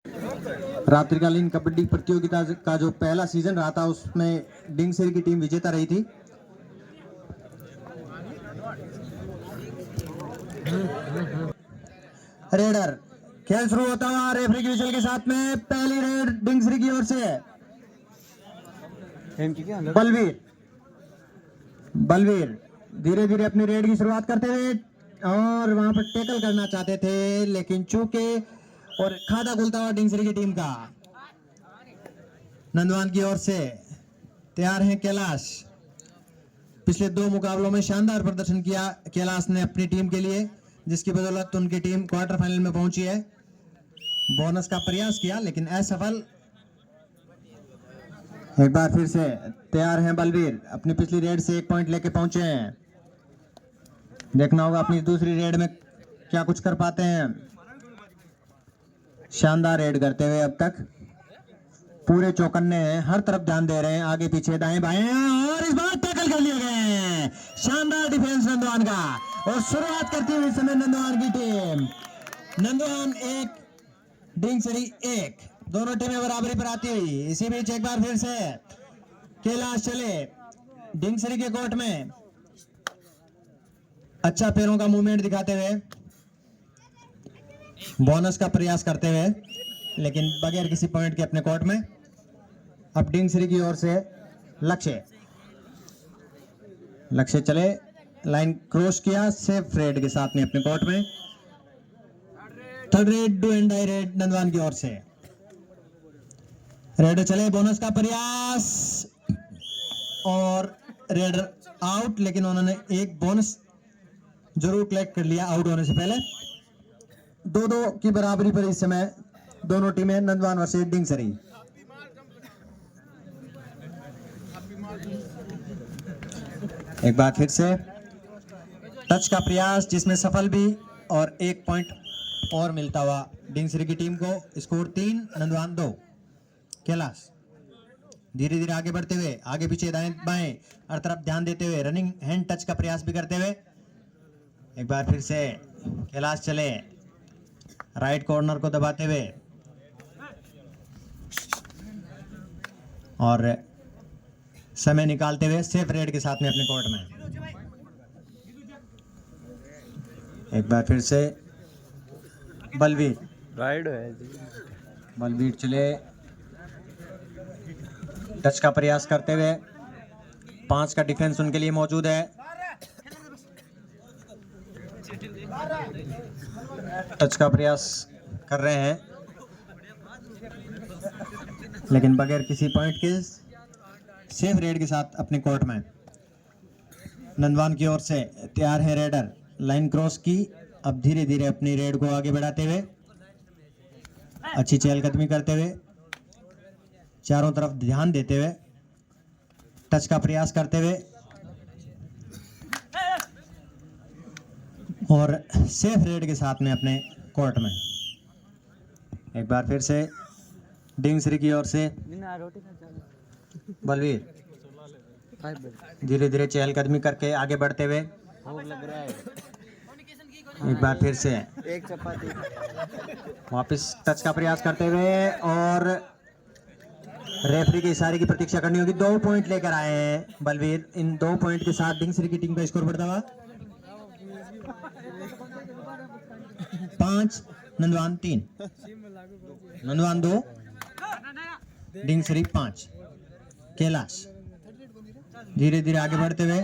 रात्रिकालीन कबड्डी प्रतियोगिता का जो पहला सीजन रहा था उसमें डिंगसरी की टीम विजेता रही थी। रेडर खेल शुरू होता हुआ रेफरी की विशल के साथ में पहली रेड डिंगसरी की ओर से बलवीर धीरे धीरे अपनी रेड की शुरुआत करते हुए और वहां पर टैकल करना चाहते थे, लेकिन चूके और खाता खुलता हुआ डिंगसरी की टीम का। नंदवान की ओर से तैयार हैं कैलाश। पिछले 2 मुकाबलों में शानदार प्रदर्शन किया कैलाश ने अपनी टीम के लिए, जिसकी बदौलत उनकी टीम क्वार्टर फाइनल में पहुंची है। बोनस का प्रयास किया लेकिन असफल। एक बार फिर से तैयार हैं बलवीर, अपनी पिछली रेड से 1 पॉइंट लेके पहुंचे हैं। देखना होगा अपनी दूसरी रेड में क्या कुछ कर पाते हैं। शानदार रेड करते हुए अब तक पूरे चौकन्ने हैं, हर तरफ ध्यान दे रहे हैं, आगे पीछे दाएं बाएं, और इस बार टैकल कर लिए गए। शानदार डिफेंस नंदवान का, और शुरुआत करती हुई समय नंदवान की टीम। नंदवान 1 डिंगसरी 1, दोनों टीमें बराबरी पर आती हुई। इसी बीच एक बार फिर से कैलाश चले डिंगसरी के कोर्ट में, अच्छा पैरों का मूवमेंट दिखाते हुए, बोनस का प्रयास करते हुए, लेकिन बगैर किसी पॉइंट के अपने कोर्ट में। अब डिंगसरी की ओर से लक्ष्य चले, लाइन क्रॉस किया, सेफ रेड के साथ में अपने कोर्ट में। Third raid do and die raid Nandwan की ओर से। रेड चले, बोनस का प्रयास और रेडर आउट, लेकिन उन्होंने एक बोनस जरूर कलेक्ट कर लिया आउट होने से पहले। 2-2 की बराबरी पर इस समय दोनों टीमें, नंदवान वर्सेस डिंगसरी। एक बार फिर से टच का प्रयास, जिसमें सफल भी, और 1 पॉइंट और मिलता हुआ डिंगसरी की टीम को। स्कोर 3 नंदवान 2। कैलाश धीरे धीरे आगे बढ़ते हुए, आगे पीछे दाएं बाएं हर तरफ ध्यान देते हुए, रनिंग हैंड टच का प्रयास भी करते हुए। एक बार फिर से कैलाश चले, राइट कॉर्नर को दबाते हुए, और समय निकालते हुए सेफ रेड के साथ में अपने कोर्ट में। एक बार फिर से बलवीर चले, टच का प्रयास करते हुए, 5 का डिफेंस उनके लिए मौजूद है। टच का प्रयास कर रहे हैं, लेकिन बगैर किसी पॉइंट के, सेफ रेड के साथ अपने कोर्ट में। नंदवान की ओर से तैयार है रेडर, लाइन क्रॉस की, अब धीरे धीरे अपनी रेड को आगे बढ़ाते हुए, अच्छी चहलकदमी करते हुए, चारों तरफ ध्यान देते हुए, टच का प्रयास करते हुए, और सेफ रेड के साथ में अपने कोर्ट में। एक बार फिर से डिंगसरी की ओर से बलवीर धीरे धीरे चहलकदमी करके आगे बढ़ते हुए, एक बार फिर से वापस टच का प्रयास करते हुए, और रेफरी के इशारे की प्रतीक्षा करनी होगी। 2 पॉइंट लेकर आए हैं बलवीर। इन 2 पॉइंट के साथ डिंगसरी की टीम का स्कोर बढ़ता हुआ 5 नंदवान 3, नंदवान 2 डिंगसरी 5। कैलाश धीरे धीरे आगे बढ़ते हुए,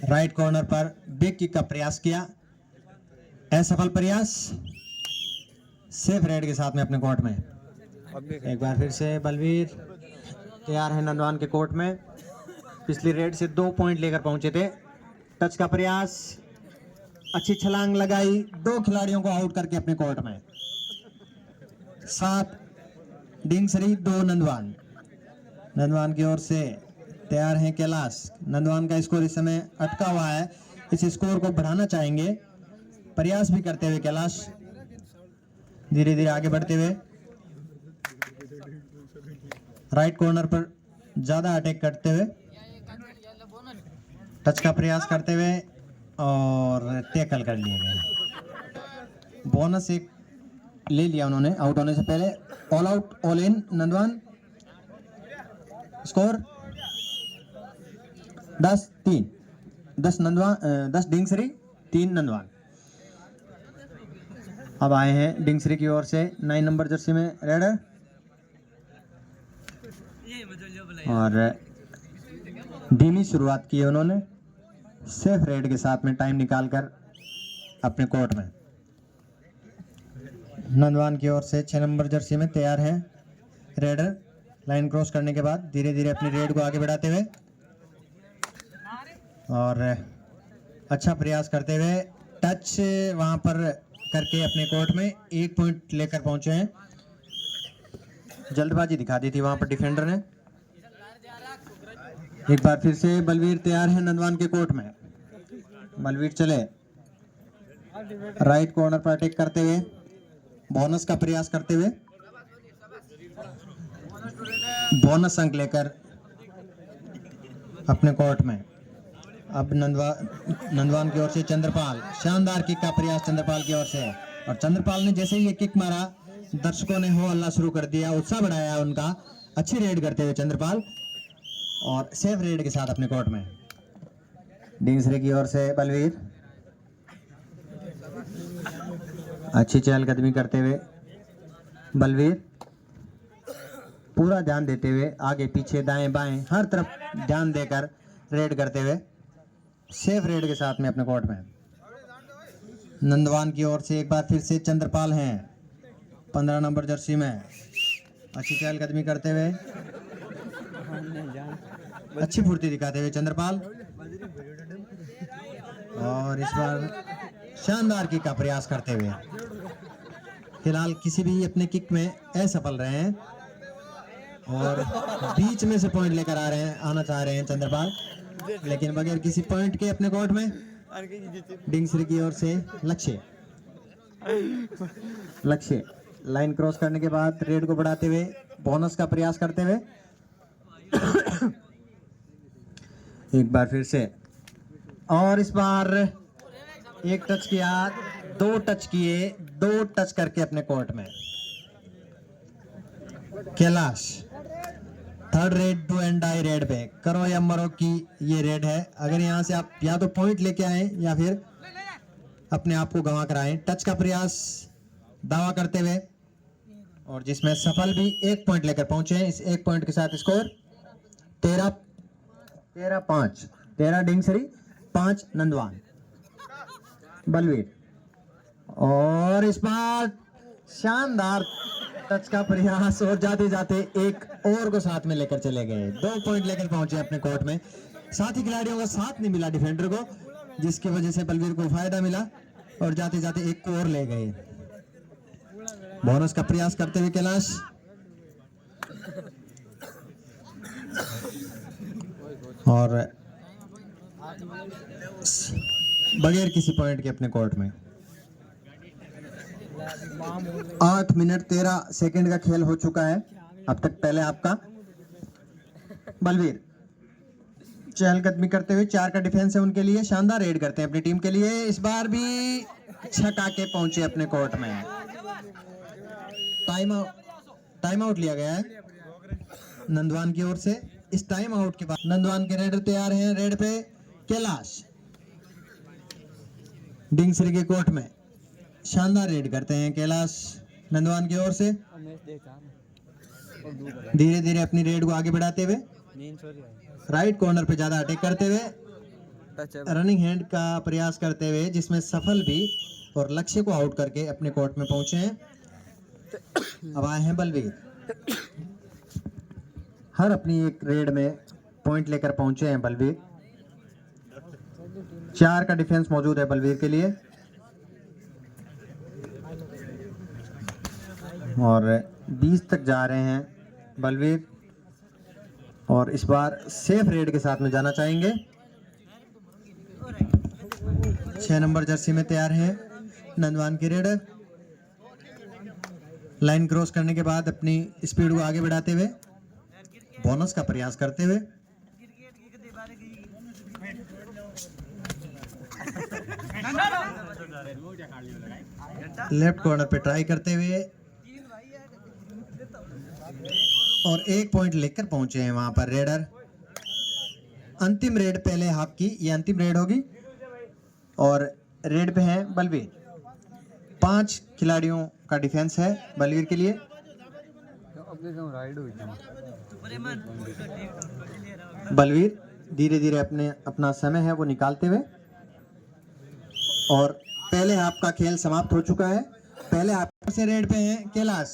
राइट कॉर्नर पर बिग किक का प्रयास किया, असफल प्रयास, सेफ रेड के साथ में अपने कोर्ट में। एक बार फिर से बलवीर तैयार है नंदवान के कोर्ट में, पिछली रेड से 2 पॉइंट लेकर पहुंचे थे। टच का प्रयास, अच्छी छलांग लगाई, 2 खिलाड़ियों को आउट करके अपने कोर्ट में। 7 डिंगसरी 2 नंदवान। नंदवान की ओर से तैयार हैं कैलाश। नंदवान का स्कोर इस समय अटका हुआ है, इस स्कोर को बढ़ाना चाहेंगे, प्रयास भी करते हुए कैलाश धीरे धीरे आगे बढ़ते हुए, राइट कॉर्नर पर ज्यादा अटैक करते हुए, टच का प्रयास करते हुए, और टैकल कर लिए गए। बोनस एक ले लिया उन्होंने आउट होने से पहले। All out, all in Nandwan. Score 10-3, 10 Nandwan, 10 Dingsari, 3 Nandwan. अब आए हैं डिंगसरी की ओर से 9 नंबर जर्सी में रेडर, और धीमी शुरुआत की है उन्होंने सेफ रेड के साथ में टाइम निकालकर अपने कोर्ट में। नंदवान की ओर से 6 नंबर जर्सी में तैयार है रेडर। लाइन क्रॉस करने के बाद धीरे धीरे अपनी रेड को आगे बढ़ाते हुए और अच्छा प्रयास करते हुए टच वहां पर करके अपने कोर्ट में 1 पॉइंट लेकर पहुंचे हैं। जल्दबाजी दिखा दी थी वहां पर डिफेंडर ने। एक बार फिर से बलवीर तैयार है नंदवान के कोर्ट में। बलवीर चले राइट कॉर्नर पर अटैक करते हुए, बोनस का प्रयास करते हुए, बोनस अंक लेकर अपने कोर्ट में। अब नंदवान की ओर से चंद्रपाल, शानदार किक का प्रयास चंद्रपाल की ओर से, और चंद्रपाल ने जैसे ही ये किक मारा दर्शकों ने हो हल्ला शुरू कर दिया, उत्साह बढ़ाया उनका। अच्छी रेड करते हुए चंद्रपाल और सेफ रेड के साथ अपने कोर्ट में। डिंगसरे की ओर से बलवीर अच्छी चहलकदमी करते हुए, बलवीर पूरा ध्यान देते हुए आगे पीछे दाएं बाएं हर तरफ ध्यान देकर रेड करते हुए सेफ रेड के साथ में अपने कोर्ट में। नंदवान की ओर से एक बार फिर से चंद्रपाल हैं 15 नंबर जर्सी में। अच्छी चहलकदमी करते हुए, अच्छी फुर्ती दिखाते हुए चंद्रपाल, और इस बार शानदार किक का प्रयास करते हुए। फिलहाल किसी भी अपने किक में असफल रहे हैं और बीच में से पॉइंट लेकर आना चाह रहे हैं चंद्रपाल, लेकिन बगैर किसी पॉइंट के अपने कोर्ट में। डिंगसरी की ओर से लक्ष्य लाइन क्रॉस करने के बाद रेड को बढ़ाते हुए बोनस का प्रयास करते हुए एक बार फिर से, और इस बार एक टच किया, 2 टच किए, 2 टच करके अपने कोर्ट में। कैलाश थर्ड रेड टू एंड आई रेड पे, करो या मरो की ये रेड है। अगर यहां से आप या तो पॉइंट लेके आए या फिर अपने आप को गंवा कर आए। टच का प्रयास दावा करते हुए, और जिसमें सफल भी 1 पॉइंट लेकर पहुंचे हैं। इस 1 पॉइंट के साथ स्कोर 13-5, 13 डिंगसरी, 5 नंदवान। बलवीर, और इस बार शानदार टच का प्रयास, और जाते जाते एक और को साथ में लेकर चले गए। 2 पॉइंट लेकर पहुंचे अपने कोर्ट में। साथी खिलाड़ियों का साथ नहीं मिला डिफेंडर को, जिसकी वजह से बलवीर को फायदा मिला और जाते जाते एक को और ले गए। बोनस का प्रयास करते हुए कैलाश, और बगैर किसी पॉइंट के अपने कोर्ट में। 8 मिनट 13 सेकंड का खेल हो चुका है अब तक पहले आपका। बलवीर चहलकदमी करते हुए, 4 का डिफेंस है उनके लिए, शानदार रेड करते हैं अपनी टीम के लिए। इस बार भी छका के पहुंचे अपने कोर्ट में। टाइम आउट लिया गया है नंदवान की ओर से। इस टाइम आउट के बाद नंदवान के रेडर तैयार हैं। रेड पे कैलाश डिंगसरी के कोर्ट में शानदार रेड करते हैं कैलाश नंदवान की ओर से। धीरे धीरे अपनी रेड को आगे बढ़ाते हुए राइट कॉर्नर पे ज्यादा अटैक करते हुए, रनिंग हैंड का प्रयास करते हुए, जिसमें सफल भी और लक्ष्य को आउट करके अपने कोर्ट में पहुंचे हैं। अब आए हैं बलवीर, हर अपनी एक रेड में पॉइंट लेकर पहुंचे हैं बलवीर। 4 का डिफेंस मौजूद है बलवीर के लिए, और 20 तक जा रहे हैं बलवीर, और इस बार सेफ रेड के साथ में जाना चाहेंगे। 6 नंबर जर्सी में तैयार है नंदवान की रेडर। लाइन क्रॉस करने के बाद अपनी स्पीड को आगे बढ़ाते हुए बोनस का प्रयास करते हुए लेफ्ट कॉर्नर पे ट्राई करते हुए और 1 पॉइंट लेकर पहुंचे हैं वहां पर रेडर। अंतिम रेड पहले हाफ की, ये अंतिम रेड होगी और रेड पे है बलवीर। 5 खिलाड़ियों का डिफेंस है बलवीर के लिए। बलवीर धीरे धीरे अपना समय है वो निकालते हुए, और पहले हाफ का खेल समाप्त हो चुका है। पहले हाफ से रेड पे है कैलाश,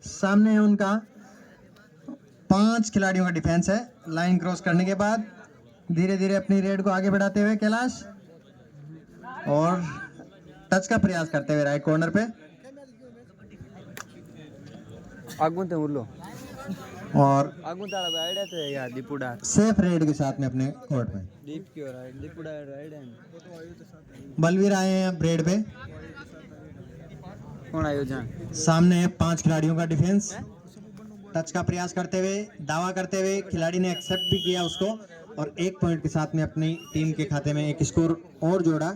सामने है उनका 5 खिलाड़ियों का डिफेंस है। लाइन क्रॉस करने के बाद धीरे धीरे अपनी रेड को आगे बढ़ाते हुए कैलाश, और टच का प्रयास करते हुए राइट कॉर्नर पे, और सेफ रेड के साथ में अपने कोर्ट में बलवीर आए हैं अब रेड पे। सामने है 5 खिलाड़ियों का डिफेंस। टच का प्रयास करते हुए, दावा करते हुए खिलाड़ी ने एक्सेप्ट भी किया उसको, और 1 पॉइंट के साथ में अपनी टीम के खाते में एक स्कोर और जोड़ा।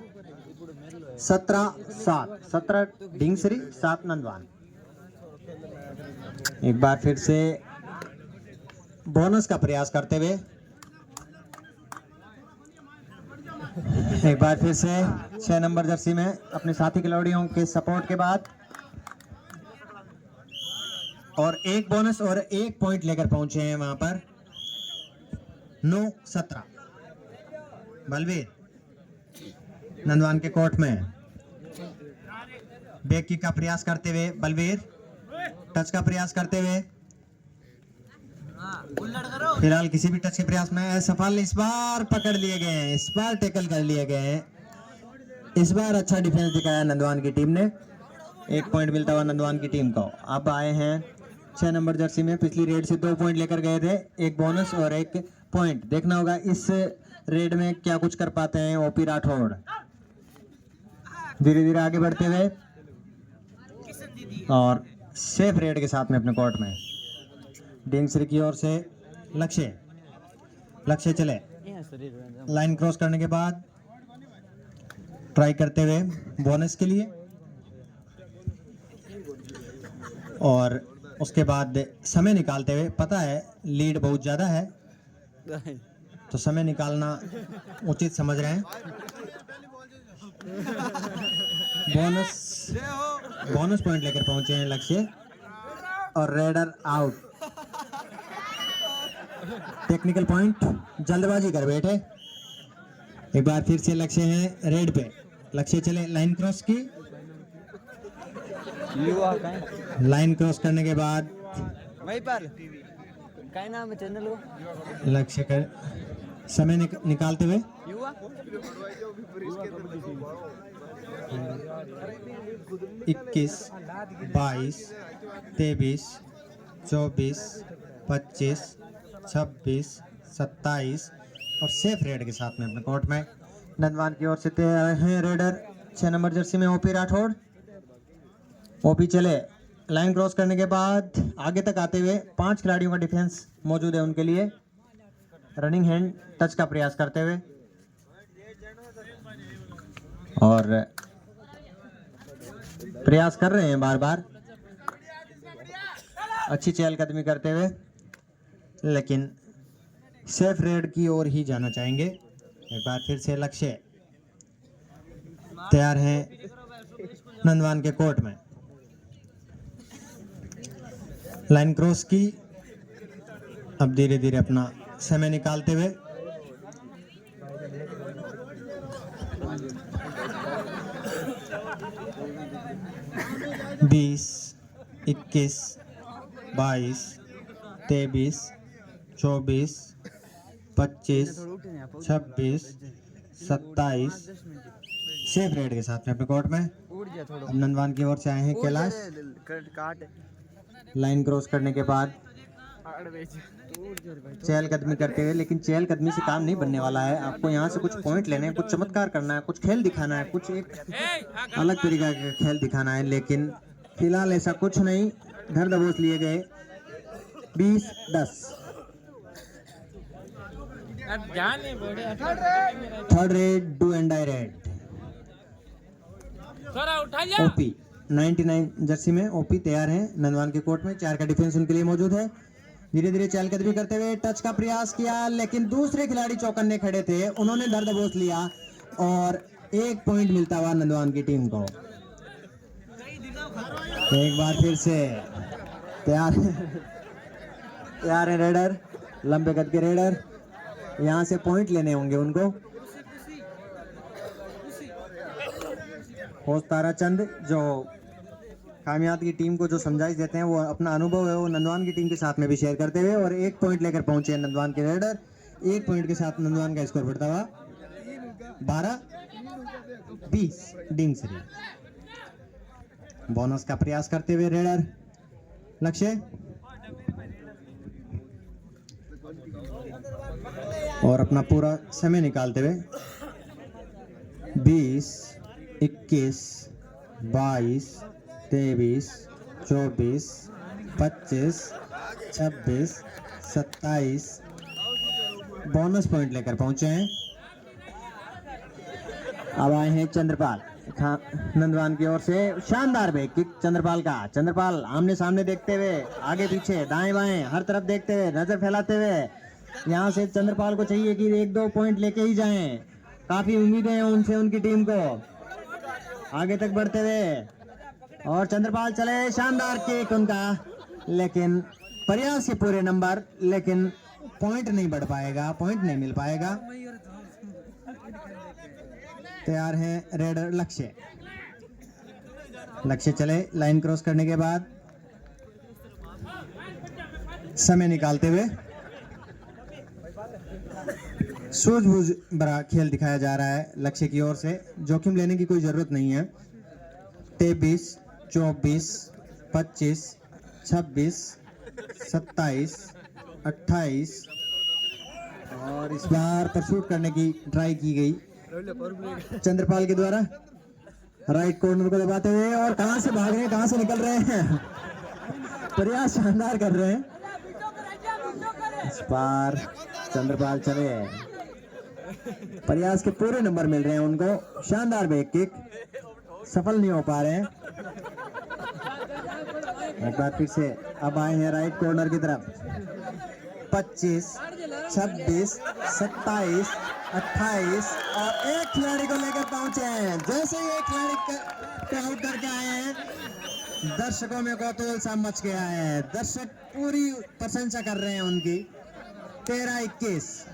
17-7, 17 ढिंगसरी 7 नंदवान। एक बार फिर से बोनस का प्रयास करते हुए, एक बार फिर से 6 नंबर जर्सी में अपने साथी खिलाड़ियों के सपोर्ट के बाद, और 1 बोनस और 1 पॉइंट लेकर पहुंचे हैं वहां पर। 9-17 बलवीर नंदवान के कोर्ट में। बैक किक का प्रयास करते हुए बलवीर, टच का प्रयास करते हुए, फिलहाल किसी भी टच के प्रयास में असफल। इस बार पकड़ लिए गए हैं, इस बार टैकल कर लिए गए हैं। इस बार अच्छा डिफेंस दिखाया नंदवान की टीम ने। 1 पॉइंट मिलता हुआ नंदवान की टीम को। अब आए हैं 6 नंबर जर्सी में, पिछली रेड से 2 पॉइंट लेकर गए थे, 1 बोनस और 1 पॉइंट। देखना होगा इस रेड में क्या कुछ कर पाते हैं ओपी राठौड़। धीरे धीरे आगे बढ़ते हुए और सेफ रेड के साथ में अपने कोर्ट में डिंगसरी की ओर से लक्ष्य चले, लाइन क्रॉस करने के बाद ट्राई करते हुए बोनस के लिए, और उसके बाद समय निकालते हुए, पता है लीड बहुत ज्यादा है तो समय निकालना उचित समझ रहे हैं। बोनस पॉइंट लेकर पहुंचे हैं लक्ष्य, और रेडर आउट। टेक्निकल पॉइंट, जल्दबाजी कर बैठे। एक बार फिर से लक्ष्य है रेड पे, लक्ष्य चले, लाइन क्रॉस की, लाइन क्रॉस करने के बाद वहीं पर क्या नाम है चैनल को, लक्ष्य कर समय निकालते हुए, युवा 21, 22, 23, 24, 25, 26, 27 और सेफ रेड के साथ में अपने कोर्ट में नंदवान की ओर से तैयार हैं रेडर। 6 नंबर जर्सी में ओपी राठौड़। ओपी चले, लाइन क्रॉस करने के बाद आगे तक आते हुए 5 खिलाड़ियों का डिफेंस मौजूद है उनके लिए। रनिंग हैंड टच का प्रयास करते हुए, और प्रयास कर रहे हैं बार बार अच्छी चहलकदमी करते हुए, लेकिन सेफ रेड की ओर ही जाना चाहेंगे। एक बार फिर से लक्ष्य तैयार हैं नंदवान के कोर्ट में, लाइन क्रॉस की। अब धीरे धीरे अपना समय निकालते हुए बीस, 21, 22, 23, 24, 25, 26, 27 सेफ रेड के साथ में अपने कोर्ट में। अब नंदवान की ओर से आए हैं कैलाश, लाइन क्रॉस करने के बाद चहलकदमी करते हुए, लेकिन चहलकदमी से काम नहीं बनने वाला है। आपको यहाँ से कुछ पॉइंट लेने हैं, कुछ चमत्कार करना है, कुछ खेल दिखाना है, कुछ एक अलग तरीका का खेल दिखाना है, लेकिन फिलहाल ऐसा कुछ नहीं। घर दबोच लिए गए। 20-10 third raid, do and die raid. OP 99 jersey में ओपी तैयार हैं नंदवान के कोर्ट में। 4 का डिफेंस उनके लिए मौजूद है। धीरे धीरे चहलकदमी करते हुए टच का प्रयास किया, लेकिन दूसरे खिलाड़ी चौकन्ने खड़े थे, उन्होंने दर्द बोस लिया और 1 पॉइंट मिलता हुआ नंदवान की टीम को। एक बार फिर से तैयार है रेडर, लंबे कद के रेडर, यहाँ से पॉइंट लेने होंगे उनको। होश ताराचंद जो कामयाब की टीम को जो समझाइश देते हैं, वो अपना अनुभव है वो नंदवान की टीम के साथ में भी शेयर करते हुए, और 1 पॉइंट लेकर पहुंचे हैं नंदवान के रेडर। 1 पॉइंट के साथ नंदवान का स्कोर बढ़ता हुआ 12-20 डिंगसरी। बोनस का प्रयास करते हुए रेडर लक्ष्य, और अपना पूरा समय निकालते हुए 20, 21, 22, 23, 24, 25, 26, 27 बोनस पॉइंट लेकर पहुंचे हैं। अब आए हैं चंद्रपाल नंदवान की ओर से। शानदार बैक किक चंद्रपाल का। चंद्रपाल आमने सामने देखते हुए, आगे पीछे दाएं बाएं हर तरफ देखते हुए, नजर फैलाते हुए, यहाँ से चंद्रपाल को चाहिए कि 1-2 पॉइंट लेके ही जाएं। काफी उम्मीदें हैं उनसे, उनकी टीम को आगे तक बढ़ते हुए। और चंद्रपाल चले, शानदार किक उनका, लेकिन प्रयास के पूरे नंबर, लेकिन पॉइंट नहीं बढ़ पाएगा, पॉइंट नहीं मिल पाएगा। तैयार है रेडर लक्ष्य। लक्ष्य चले, लाइन क्रॉस करने के बाद समय निकालते हुए सूझबूझ भरा खेल दिखाया जा रहा है लक्ष्य की ओर से। जोखिम लेने की कोई जरूरत नहीं है। 23, 24, 25, 26, 27, 28 और इस बार परसूट करने की ट्राई की गई चंद्रपाल के द्वारा। राइट कॉर्नर को दबाते हुए, और कहां से भाग रहे हैं, कहां से निकल रहे हैं, प्रयास शानदार कर रहे हैं। इस बार चंद्रपाल चले, प्रयास के पूरे नंबर मिल रहे हैं उनको। शानदार बैक किक, सफल नहीं हो पा रहे हैं। एक बार फिर से अब आए हैं राइट कॉर्नर की तरफ। 25, 26, 27, 28 और एक खिलाड़ी को लेकर पहुंचे हैं। जैसे ही एक खिलाड़ी को आउट करके आए हैं, दर्शकों में कौतूहल सा मच गया है। दर्शक पूरी प्रशंसा कर रहे हैं उनकी। 13-21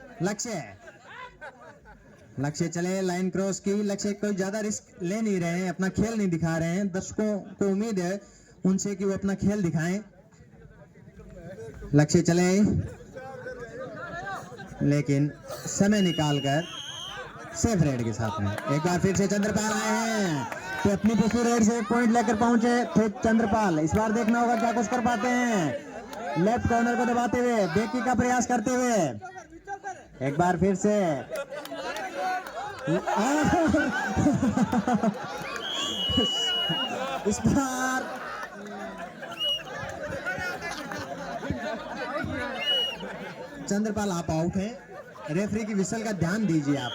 लक्ष्य चले, लाइन क्रॉस की। लक्ष्य कोई ज्यादा रिस्क ले नहीं रहे हैं, अपना खेल नहीं दिखा रहे हैं। दर्शकों को उम्मीद है उनसे कि वो अपना खेल दिखाएं। लक्ष्य चले, लेकिन समय निकालकर सेफ रेड के साथ में एक बार फिर से चंद्रपाल आए हैं। तो अपनी पिछली रेड से 1 पॉइंट लेकर पहुंचे थे चंद्रपाल। इस बार देखना होगा क्या कुछ कर पाते हैं। लेफ्ट कॉर्नर को दबाते हुए, बेकी का प्रयास करते हुए, एक बार फिर से इस बार चंद्रपाल आप आउट है। रेफरी की विसल का ध्यान दीजिए आप।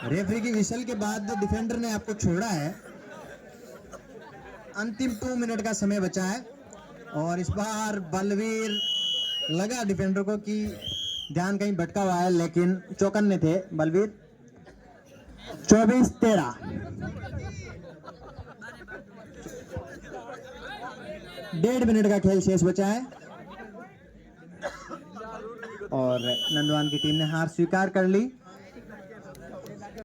रेफरी की विसल के बाद डिफेंडर ने आपको छोड़ा है। अंतिम 2 मिनट का समय बचा है, और इस बार बलवीर लगा डिफेंडर को कि ध्यान कहीं भटका हुआ है, लेकिन चौकन्ने थे बलवीर। 24-13 1.5 मिनट का खेल शेष बचा है, और नंदवान की टीम ने हार स्वीकार कर ली।